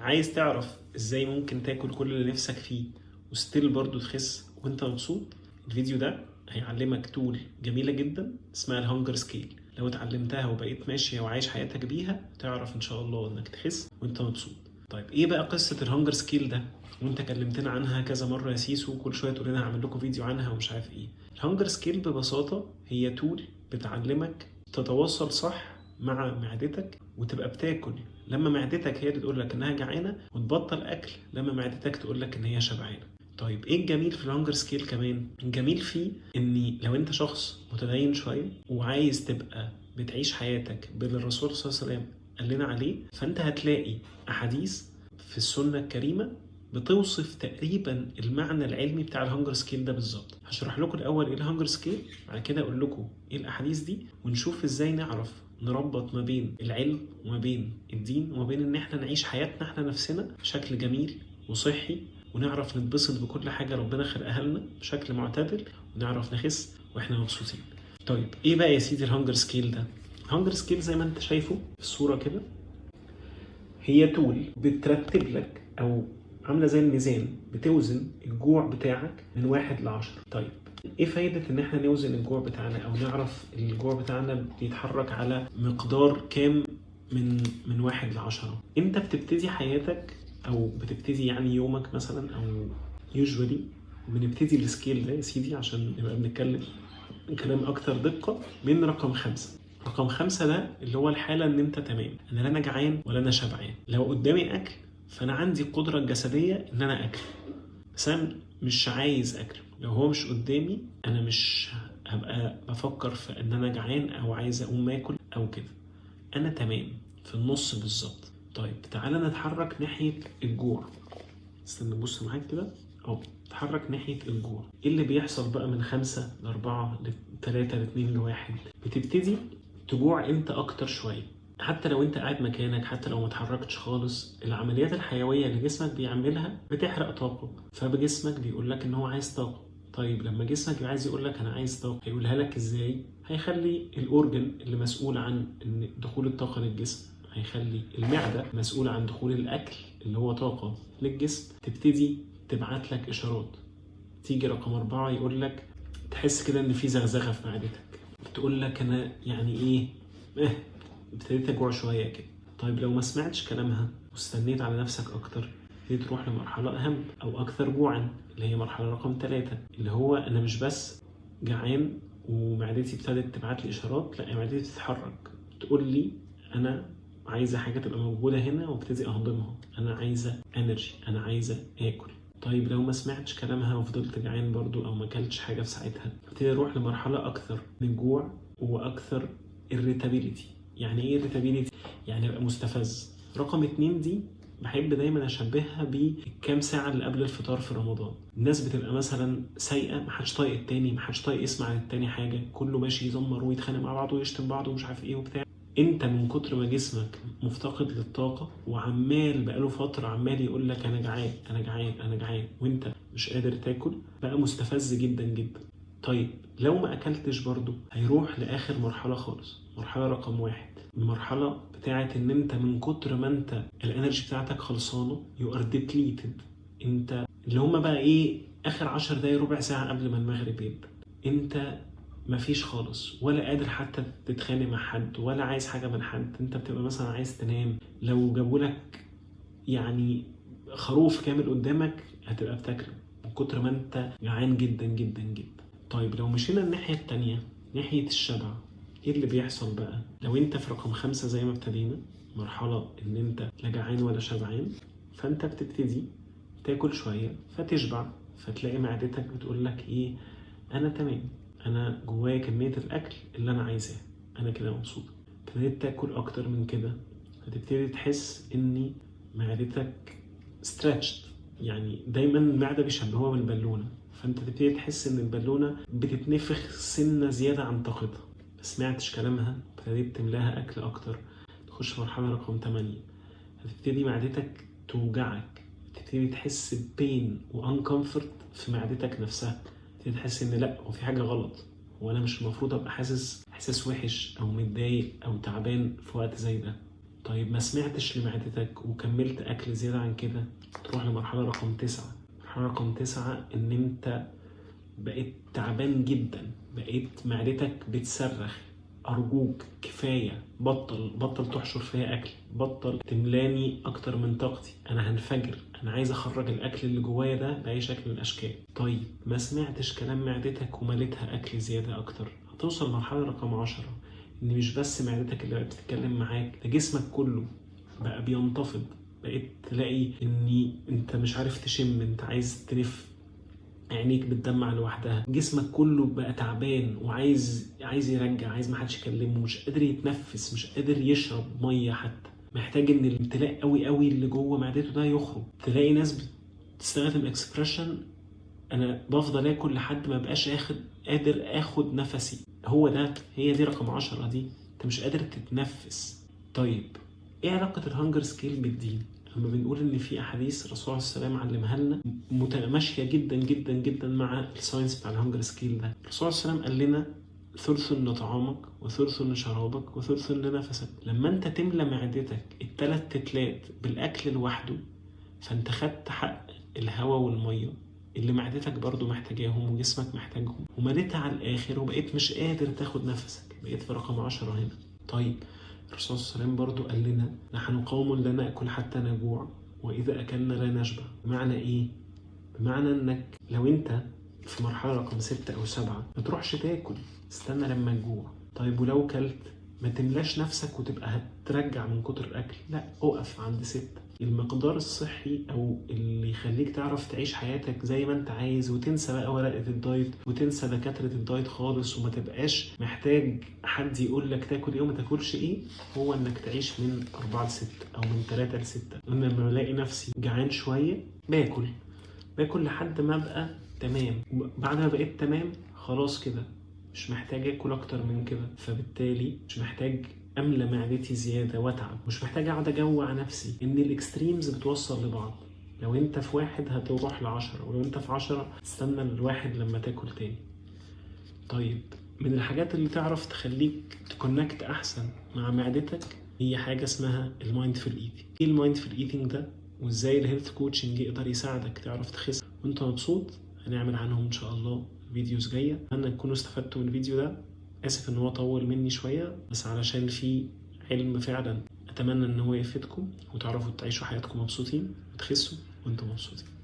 عايز تعرف ازاي ممكن تاكل كل اللي نفسك فيه وستيل برضو تخس وانت مبسوط؟ الفيديو ده هيعلمك تول جميلة جدا اسمها الهانجر سكيل. لو اتعلمتها وبقيت ماشية وعايش حياتك بيها تعرف ان شاء الله انك تخس وانت مبسوط. طيب ايه بقى قصة الهانجر سكيل ده؟ وانت كلمتنا عنها كذا مرة يا سيسو، كل شوية تقول لنا هعمل لكم فيديو عنها ومش عارف ايه. الهانجر سكيل ببساطة هي تول بتعلمك تتواصل صح مع معدتك وتبقى بتاكل لما معدتك هي اللي تقول لك انها جعانه، وتبطل اكل لما معدتك تقول لك ان هي شبعانه. طيب ايه الجميل في الهانجر سكيل كمان؟ الجميل فيه ان لو انت شخص متدين شويه وعايز تبقى بتعيش حياتك باللي الرسول صلى الله عليه وسلم قال لنا عليه، فانت هتلاقي احاديث في السنه الكريمه بتوصف تقريبا المعنى العلمي بتاع الهانجر سكيل ده بالظبط. هشرح لكم الاول ايه الهانجر سكيل، بعد كده اقول لكم ايه الاحاديث دي، ونشوف ازاي نعرف نربط ما بين العلم وما بين الدين وما بين ان احنا نعيش حياتنا احنا نفسنا بشكل جميل وصحي، ونعرف نتبسط بكل حاجه ربنا خلقها لنا بشكل معتدل، ونعرف نخس واحنا مبسوطين. طيب ايه بقى يا سيدي الهانجر سكيل ده؟ الهانجر سكيل زي ما انت شايفه في الصوره كده هي تول بترتب لك او عامله زي الميزان، بتوزن الجوع بتاعك من 1 ل10. طيب ايه فايدة ان احنا نوزن الجوع بتاعنا او نعرف الجوع بتاعنا بيتحرك على مقدار كام من 1 ل10؟ انت بتبتدي حياتك او بتبتدي يعني يومك مثلا، او يوجوالي بنبتدي السكيل ده يا سيدي عشان نبقى بنتكلم كلام اكتر دقة من رقم 5. رقم 5 ده اللي هو الحالة ان انت تمام، انا لا انا جعان ولا انا شبعان. لو قدامي اكل فانا عندي القدرة الجسدية ان انا اكل، بس انا مش عايز اكل. لو هو مش قدامي انا مش هبقى بفكر في ان انا جعان او عايز اقوم اكل او كده، انا تمام في النص بالظبط. طيب تعالى نتحرك ناحية الجوع. استنى بص معاك كده اهو، نتحرك ناحية الجوع. ايه اللي بيحصل بقى من 5 ل4 ل3 ل2 ل1؟ بتبتدي تجوع انت اكتر شوية. حتى لو انت قاعد مكانك، حتى لو ما اتحركتش خالص، العمليات الحيويه اللي جسمك بيعملها بتحرق طاقه، فجسمك بيقول لك ان هو عايز طاقه. طيب لما جسمك عايز يقول لك انا عايز طاقه، هيقولها لك ازاي؟ هيخلي الاورجن اللي مسؤول عن ان دخول الطاقه للجسم، هيخلي المعده مسؤول عن دخول الاكل اللي هو طاقه للجسم، تبتدي تبعت لك اشارات. تيجي رقم 4 يقول لك، تحس كده ان في زغزغه في معدتك، تقول لك انا يعني ايه ابتديت اجوع شويه كده. طيب لو ما سمعتش كلامها واستنيت على نفسك اكتر، ابتديت تروح لمرحله اهم او اكثر جوعا، اللي هي مرحله رقم 3، اللي هو انا مش بس جعان ومعدتي ابتدت تبعت لي اشارات، لا معدتي تتحرك تقول لي انا عايزه حاجه تبقى موجوده هنا وابتدي اهضمها، انا عايزه انرجي، انا عايزه اكل. طيب لو ما سمعتش كلامها وفضلت جعان برضو او ما اكلتش حاجه في ساعتها، ابتدي اروح لمرحله اكثر من جوع واكثر irritability. يعني ايه irritability؟ يعني ابقى مستفز. رقم 2 دي بحب دايما اشبهها بالكام ساعه اللي قبل الفطار في رمضان. الناس بتبقى مثلا سايقه، محدش طايق التاني، محدش طايق يسمع للتاني حاجه، كله ماشي يزمر ويتخانق مع بعضه ويشتم بعضه ومش عارف ايه وبتاع. انت من كتر ما جسمك مفتقد للطاقه وعمال بقاله فتره عمال يقول لك انا جعان انا جعان انا جعان، وانت مش قادر تاكل، بقى مستفز جدا جدا. طيب لو ما اكلتش برضو هيروح لاخر مرحله خالص، مرحله رقم 1، المرحله بتاعت ان انت من كتر ما انت الانرجي بتاعتك خلصانه يو ار ديبليتد. انت اللي هما بقى ايه، اخر 10 دقايق ربع ساعه قبل ما المغرب يبدا، انت مفيش خالص، ولا قادر حتى تتخانق مع حد ولا عايز حاجه من حد. انت بتبقى مثلا عايز تنام، لو جابولك يعني خروف كامل قدامك هتبقى بتاكله من كتر ما انت جعان جدا جدا جدا. طيب لو مشينا الناحيه التانيه ناحيه الشبع، ايه اللي بيحصل بقى؟ لو انت في رقم 5 زي ما ابتدينا، مرحله ان انت لا جعان ولا شبعان، فانت بتبتدي تاكل شويه فتشبع، فتلاقي معدتك بتقول لك ايه، انا تمام، انا جوايا كميه الاكل اللي انا عايزاه، انا كده مبسوط. ابتديت تاكل اكتر من كده، فتبتدي تحس ان معدتك ستريتشد. يعني دايما المعده بيشبهوها بالبالونه، فانت تبتدي تحس ان البالونه بتتنفخ سنه زياده عن طاقتها. ما سمعتش كلامها، ابتديت تملاها اكل اكتر، تخش مرحله رقم 8، هتبتدي معدتك توجعك، تبتدي تحس ببين وانكمفورت في معدتك نفسها، تبتدي تحس ان لا، هو في حاجه غلط، وانا مش المفروض ابقى حاسس احساس وحش او متضايق او تعبان في وقت زي ده. طيب ما سمعتش لمعدتك وكملت اكل زيادة عن كده، تروح لمرحلة رقم 9. مرحلة رقم 9 ان انت بقيت تعبان جدا، بقيت معدتك بتصرخ، ارجوك كفايه، بطل تحشر فيها اكل، بطل تملاني اكتر من طاقتي، انا هنفجر، انا عايز اخرج الاكل اللي جوايا ده باي شكل من الاشكال. طيب ما سمعتش كلام معدتك ومليتها اكل زياده اكتر، هتوصل مرحله رقم 10 ان مش بس معدتك اللي بقت بتتكلم معاك، ده جسمك كله بقى بينتفض، بقيت تلاقي ان انت مش عارف تشم، انت عايز تلف، عينيك بتدمع لوحدها، جسمك كله بقى تعبان وعايز يرجع، عايز محدش يكلمه، مش قادر يتنفس، مش قادر يشرب ميه حتى، محتاج ان الامتلاء قوي قوي اللي جوه معدته ده يخرج. تلاقي ناس بتستخدم اكسبريشن انا بفضل اكل لحد ما بقاش قادر اخد نفسي. هي دي رقم 10 دي، انت مش قادر تتنفس. طيب ايه علاقة الهانجر سكيل بالدين؟ لما بنقول ان في احاديث الرسول صلى الله عليه وسلم علمها لنا متماشيه جدا جدا جدا مع الساينس بتاع الهانجر سكيل ده. الرسول صلى الله عليه وسلم قال لنا ثلث لطعامك وثلث لشرابك وثلث لنفسك. لما انت تملى معدتك الثلاث تتلات بالاكل لوحده، فانت خدت حق الهواء والميه اللي معدتك برضو محتاجاهم وجسمك محتاجهم، ومليتها على الاخر وبقيت مش قادر تاخد نفسك، بقيت في رقم 10 هنا. طيب الرسول صلى الله عليه وسلم برضو قال لنا نحن قوم لا نأكل حتى نجوع وإذا أكلنا لا نشبع. بمعنى إيه؟ بمعنى إنك لو أنت في مرحلة رقم 6 أو 7 ما تروحش تاكل، استنى لما تجوع. طيب ولو كلت ما تملاش نفسك وتبقى هترجع من كتر الأكل، لا، أقف عند 6. المقدار الصحي او اللي يخليك تعرف تعيش حياتك زي ما انت عايز وتنسى بقى ورقة الدايت وتنسى دكاترة الدايت خالص وما تبقاش محتاج حد يقول لك تاكل ايه وما تاكلش ايه، هو انك تعيش من 4 ل 6 او من 3 ل 6. انا لما بلاقي نفسي جعان شوية باكل لحد ما ابقى تمام، بعد ما بقيت تمام خلاص كده مش محتاج اكل اكتر من كده، فبالتالي مش محتاج املى معدتي زياده واتعب، مش محتاج اقعد اجوع نفسي. ان الاكستريمز بتوصل لبعض، لو انت في 1 هتروح ل10، ولو انت في 10 تستنى الواحد لما تاكل تاني. طيب من الحاجات اللي تعرف تخليك تكونكت احسن مع معدتك هي حاجه اسمها المايندفول ايتنج. ايه المايندفول ايتنج ده وازاي الهيلث كوتشنج يقدر يساعدك تعرف تخس وانت مبسوط؟ هنعمل عنهم ان شاء الله فيديوز جايه. اتمنى تكونوا استفدتوا من الفيديو ده. اسف ان هو طول مني شويه، بس علشان في علم فعلا اتمنى ان هو يفيدكم وتعرفوا تعيشوا حياتكم مبسوطين وتخسوا وانتم مبسوطين.